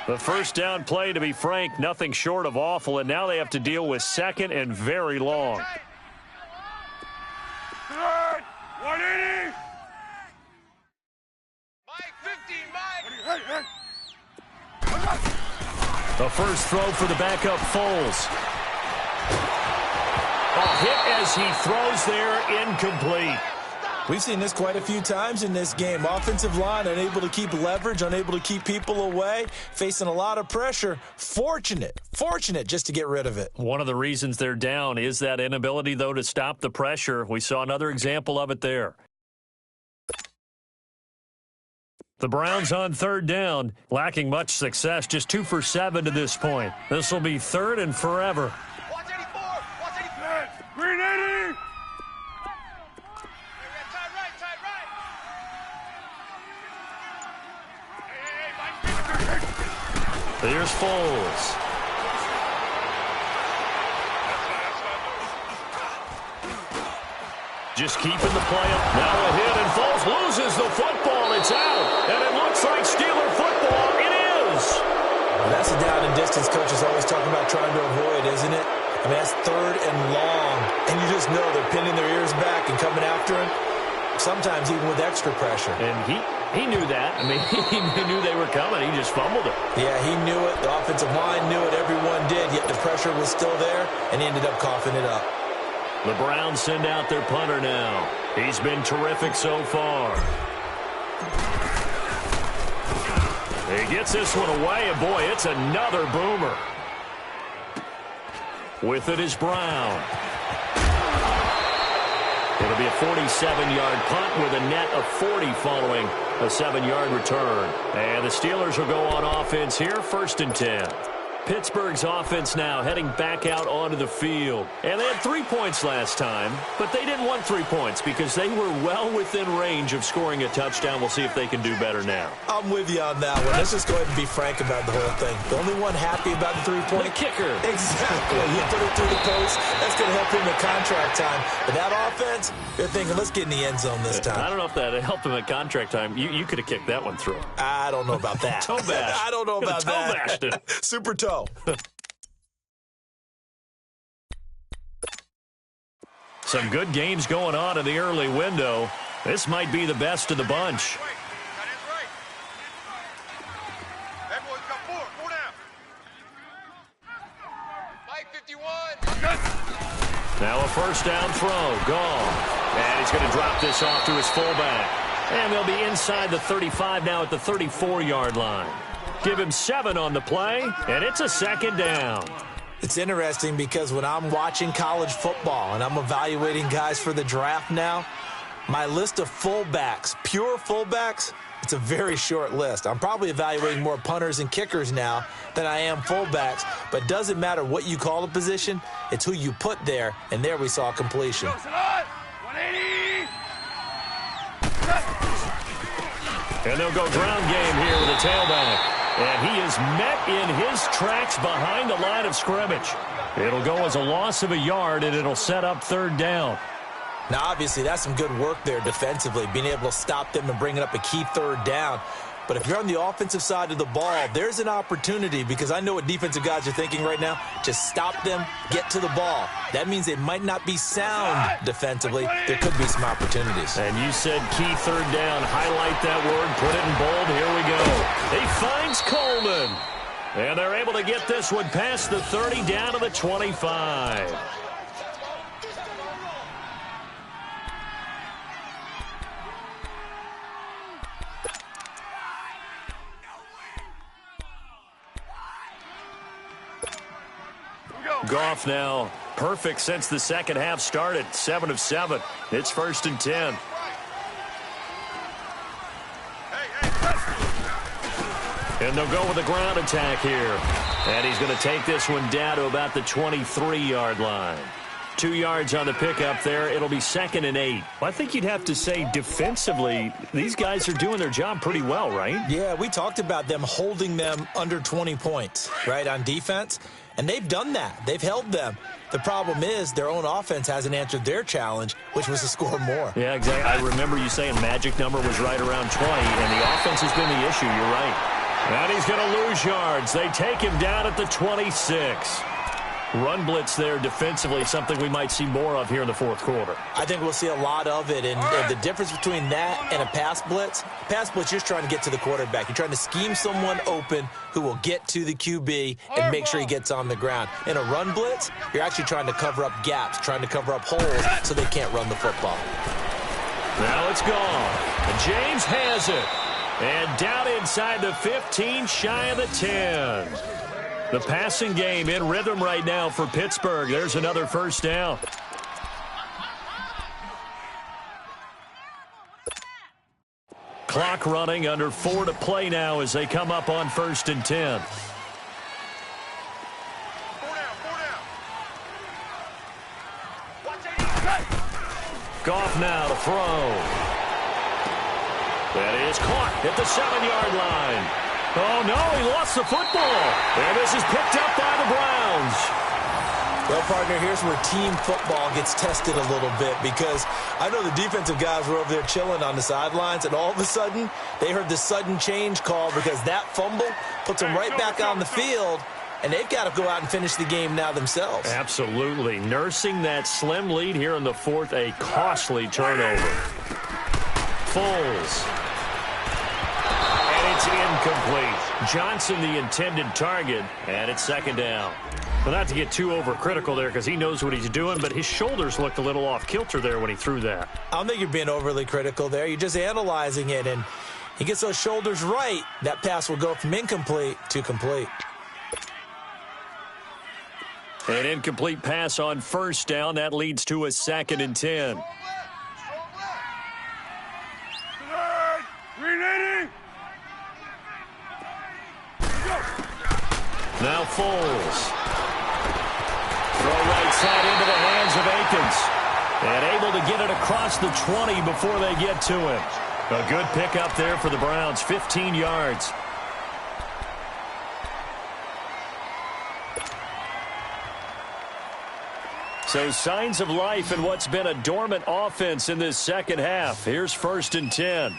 The first down play, to be frank, nothing short of awful, and now they have to deal with 2nd and very long. 180, A first throw for the backup Foles. A hit as he throws there, incomplete. We've seen this quite a few times in this game. Offensive line unable to keep leverage, unable to keep people away, facing a lot of pressure. Fortunate just to get rid of it. One of the reasons they're down is that inability, though, to stop the pressure. We saw another example of it there. The Browns on third down, lacking much success, just 2 for 7 to this point. This will be third and forever. Watch 84! Watch 84! Green 80! Tight right! Hey, Here's Foles. Just keeping the play up. Now a hit, and Foles loses the football. It's out, and it looks like Steeler football. It is. That's a down and distance coaches always talking about trying to avoid, isn't it? I mean, that's third and long, and you just know they're pinning their ears back and coming after him, sometimes even with extra pressure. And he knew that. I mean, he knew they were coming. He just fumbled it. Yeah, he knew it. The offensive line knew it. Everyone did, yet the pressure was still there, and he ended up coughing it up. The Browns send out their punter now. He's been terrific so far. He gets this one away, and boy, it's another boomer. With it is Brown. It'll be a 47-yard punt with a net of 40 following a 7-yard return. And the Steelers will go on offense here, 1st and 10. Pittsburgh's offense now heading back out onto the field. And they had 3 points last time, but they didn't want 3 points because they were well within range of scoring a touchdown. We'll see if they can do better now. I'm with you on that one. Let's just go ahead and be frank about the whole thing. The only one happy about the 3-point? The kicker. Exactly. He put it through the post. That's going to help him at contract time. But that offense, they're thinking, let's get in the end zone this time. I don't know if that helped him at contract time. You could have kicked that one through. I don't know about that. Toe bash. I don't know about that. Toe bashed it. Super toe. Some good games going on in the early window. This might be the best of the bunch. That is right. Everyone's got 4 down. Mike 51. Now a first down throw. Gone. And he's going to drop this off to his fullback. And they'll be inside the 35 now at the 34-yard line. Give him 7 on the play, and it's a 2nd down. It's interesting because when I'm watching college football and I'm evaluating guys for the draft now, my list of fullbacks, pure fullbacks, it's a very short list. I'm probably evaluating more punters and kickers now than I am fullbacks, but it doesn't matter what you call a position, it's who you put there, and there we saw completion. 180. And they'll go ground game here with a tailback. And he is met in his tracks behind the line of scrimmage. It'll go as a loss of a yard, and it'll set up 3rd down. Now, obviously, that's some good work there defensively, being able to stop them and bringing up a key 3rd down. But if you're on the offensive side of the ball, there's an opportunity because I know what defensive guys are thinking right now. Just stop them, get to the ball. That means they might not be sound defensively. There could be some opportunities. And you said key 3rd down. Highlight that word. Put it in bold. Here we go. He finds Coleman. And they're able to get this one past the 30 down to the 25. Goff now perfect since the second half started. 7 of 7. It's 1st and 10. And they'll go with a ground attack here. And he's going to take this one down to about the 23-yard line. 2 yards on the pickup there. It'll be 2nd and 8. Well, I think you'd have to say defensively, these guys are doing their job pretty well, right? Yeah, we talked about them holding them under 20 points, right, on defense. And they've done that. They've held them. The problem is their own offense hasn't answered their challenge, which was to score more. Yeah, exactly. I remember you saying magic number was right around 20, and the offense has been the issue. You're right. And he's going to lose yards. They take him down at the 26. Run blitz there defensively, something we might see more of here in the fourth quarter. I think we'll see a lot of it, and the difference between that and a pass blitz, you're just trying to get to the quarterback. You're trying to scheme someone open who will get to the QB and make sure he gets on the ground. In a run blitz, you're actually trying to cover up gaps, trying to cover up holes so they can't run the football. Now it's gone. And James has it. And down inside the 15, shy of the 10. The passing game in rhythm right now for Pittsburgh. There's another first down. Clock running, under 4 to play now as they come up on 1st and 10. Goff now to throw. That is caught at the 7-yard line. Oh, no, he lost the football. And this is picked up by the Browns. Well, partner, here's where team football gets tested a little bit, because I know the defensive guys were over there chilling on the sidelines, and all of a sudden they heard the sudden change call because that fumble puts them right back on the field, and they've got to go out and finish the game now themselves. Absolutely. Nursing that slim lead here in the fourth, a costly turnover. Foles. And it's incomplete. Johnson, the intended target, and it's 2nd down. Well, not to get too overcritical there because he knows what he's doing, but his shoulders looked a little off kilter there when he threw that. I don't think you're being overly critical there. You're just analyzing it, and he gets those shoulders right. That pass will go from incomplete to complete. An incomplete pass on 1st down. That leads to a 2nd and 10. Now Foles. Throw right side into the hands of Akins. And able to get it across the 20 before they get to him. A good pickup there for the Browns, 15 yards. So signs of life in what's been a dormant offense in this second half. Here's 1st and 10.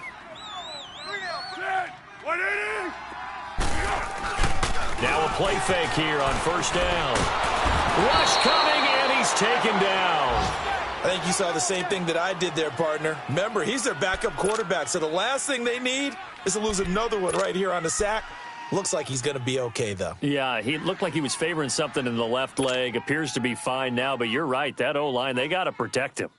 Now a play fake here on 1st down. Rush coming, and he's taken down. I think you saw the same thing that I did there, partner. Remember, he's their backup quarterback, so the last thing they need is to lose another one right here on the sack. Looks like he's going to be okay, though. Yeah, he looked like he was favoring something in the left leg. Appears to be fine now, but you're right. That O-line, they got to protect him.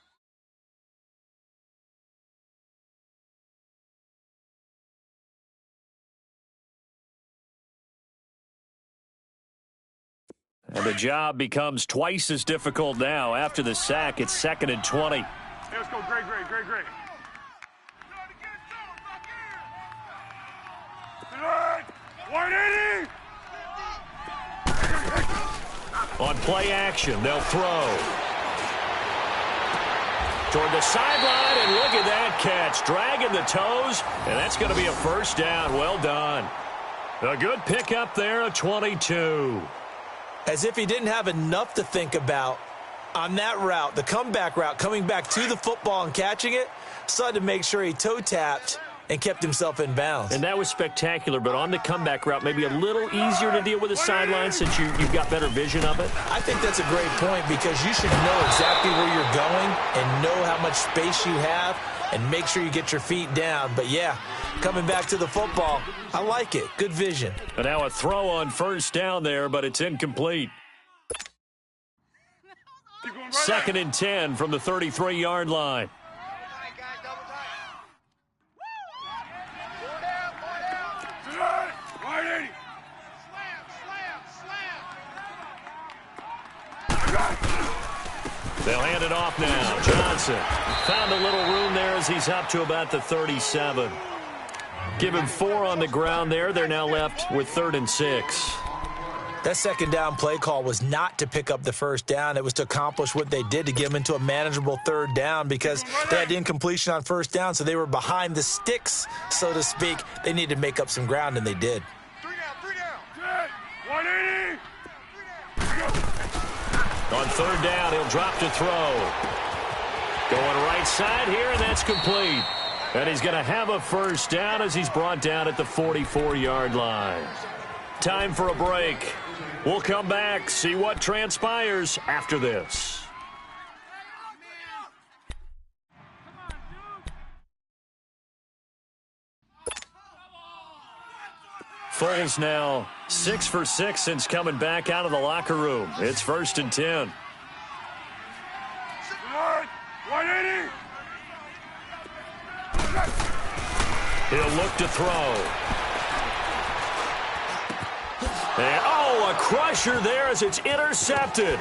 And the job becomes twice as difficult now. After the sack, it's 2nd and 20. Hey, let's go. Great. 180! On play action, they'll throw. Toward the sideline, and look at that catch. Dragging the toes, and that's going to be a 1st down. Well done. A good pickup there, a 22. As if he didn't have enough to think about on that route, the comeback route, coming back to the football and catching it, so to make sure he toe-tapped and kept himself in bounds. And that was spectacular, but on the comeback route, maybe a little easier to deal with the sideline since you've got better vision of it? I think that's a great point, because you should know exactly where you're going and know how much space you have and make sure you get your feet down. But, yeah, coming back to the football, I like it. Good vision. And now a throw on 1st down there, but it's incomplete. 2nd and 10 from the 33-yard line. They'll hand it off now. Johnson found a little room there as he's up to about the 37. Give him 4 on the ground there. They're now left with 3rd and 6. That 2nd down play call was not to pick up the 1st down. It was to accomplish what they did, to get them into a manageable 3rd down, because they had the incompletion on 1st down, so they were behind the sticks, so to speak. They needed to make up some ground, and they did. 3 down. 180! On 3rd down, he'll drop to throw. Going right side here, and that's complete. And he's going to have a 1st down as he's brought down at the 44-yard line. Time for a break. We'll come back, see what transpires after this. Foles now 6 for 6 since coming back out of the locker room. It's 1st and 10. 180. He'll look to throw. And, a crusher there as it's intercepted.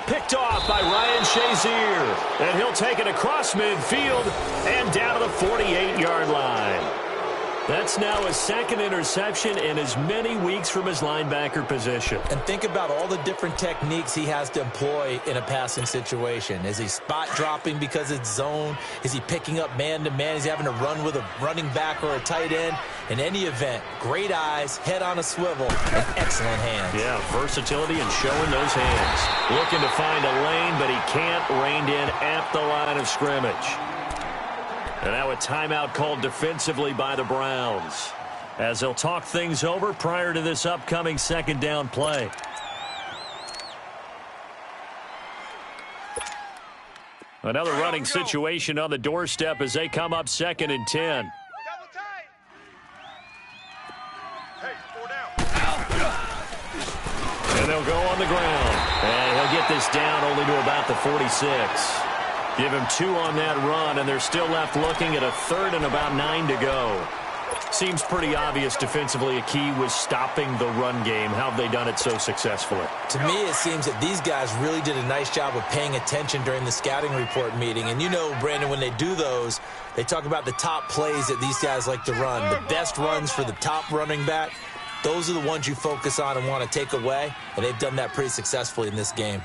Picked off by Ryan Shazier. And he'll take it across midfield and down to the 48-yard line. That's now his second interception in as many weeks from his linebacker position. And think about all the different techniques he has to employ in a passing situation. Is he spot dropping because it's zone? Is he picking up man-to-man? Is he having to run with a running back or a tight end? In any event, great eyes, head on a swivel, and excellent hands. Yeah, versatility and showing those hands. Looking to find a lane, but he can't rein in at the line of scrimmage. And now a timeout called defensively by the Browns, as they'll talk things over prior to this upcoming second down play. Another running situation on the doorstep as they come up 2nd and 10. And they'll go on the ground. And he'll get this down only to about the 46. Give him 2 on that run, and they're still left looking at a 3rd and about 9 to go. Seems pretty obvious defensively a key was stopping the run game. How have they done it so successfully? To me, it seems that these guys really did a nice job of paying attention during the scouting report meeting. And you know, Brandon, when they do those, they talk about the top plays that these guys like to run. The best runs for the top running back, those are the ones you focus on and want to take away. And they've done that pretty successfully in this game.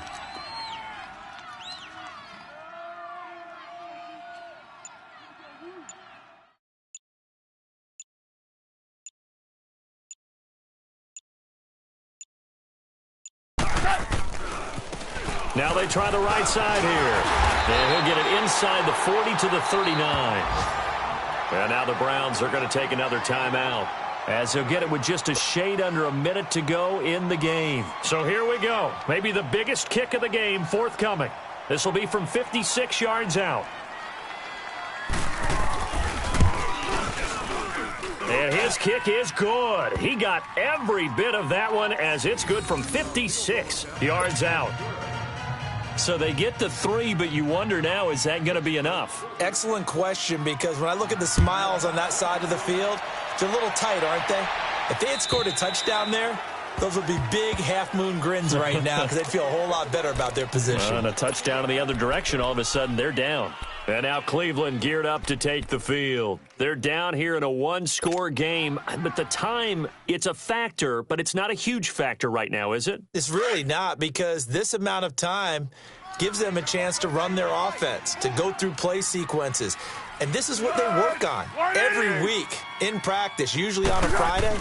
Now they try the right side here. And he'll get it inside the 40 to the 39. And now the Browns are going to take another timeout, as he'll get it with just a shade under a minute to go in the game. So here we go. Maybe the biggest kick of the game forthcoming. This will be from 56 yards out. And his kick is good. He got every bit of that one, as it's good from 56 yards out. So they get the 3, but you wonder now, is that going to be enough? Excellent question, because when I look at the smiles on that side of the field, they're a little tight, aren't they? If they had scored a touchdown there, those would be big half-moon grins right now, because they'd feel a whole lot better about their position. And a touchdown in the other direction, all of a sudden they're down. And now Cleveland geared up to take the field. They're down here in a one-score game, but the time, it's a factor, but it's not a huge factor right now, is it? It's really not, because this amount of time gives them a chance to run their offense, to go through play sequences. And this is what they work on every week in practice, usually on a Friday.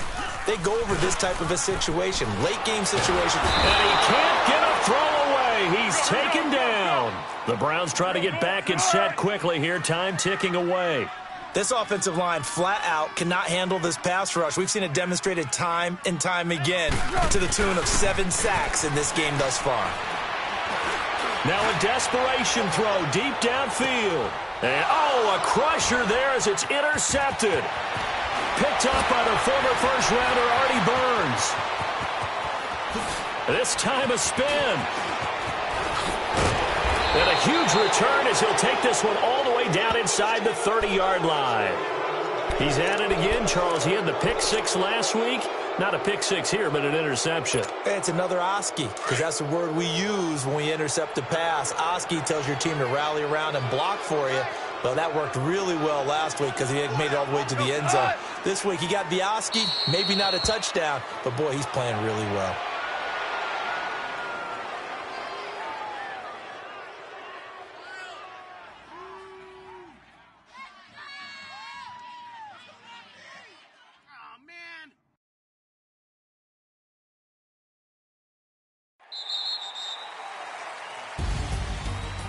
They go over this type of a situation, late-game situation. And he can't get a throw away. He's taken down. The Browns try to get back and set quickly here, time ticking away. This offensive line flat out cannot handle this pass rush. We've seen it demonstrated time and time again to the tune of 7 sacks in this game thus far. Now a desperation throw deep downfield. And, a crusher there as it's intercepted. Picked up by the former first-rounder Artie Burns. This time a spin. And a huge return as he'll take this one all the way down inside the 30-yard line. He's at it again, Charles. He had the pick 6 last week. Not a pick 6 here, but an interception. It's another Oski, because that's the word we use when we intercept a pass. Oski tells your team to rally around and block for you. Well, that worked really well last week because he made it all the way to the end zone. This week he got the Oski, maybe not a touchdown, but boy, he's playing really well.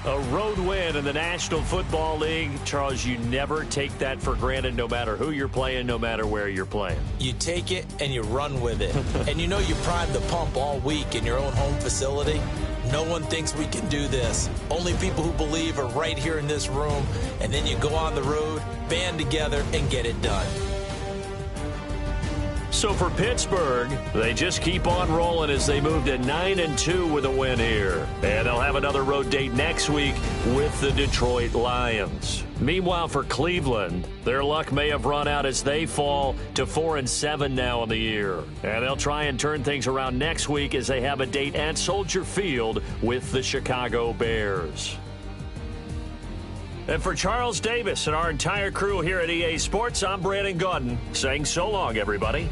A road win in the National Football League. Charles, you never take that for granted no matter who you're playing, no matter where you're playing. You take it and you run with it. And you know you primed the pump all week in your own home facility. No one thinks we can do this. Only people who believe are right here in this room. And then you go on the road, band together, and get it done. So for Pittsburgh, they just keep on rolling as they move to 9-2 with a win here. And they'll have another road date next week with the Detroit Lions. Meanwhile, for Cleveland, their luck may have run out as they fall to 4-7 now in the year. And they'll try and turn things around next week as they have a date at Soldier Field with the Chicago Bears. And for Charles Davis and our entire crew here at EA Sports, I'm Brandon Gaudin saying so long, everybody.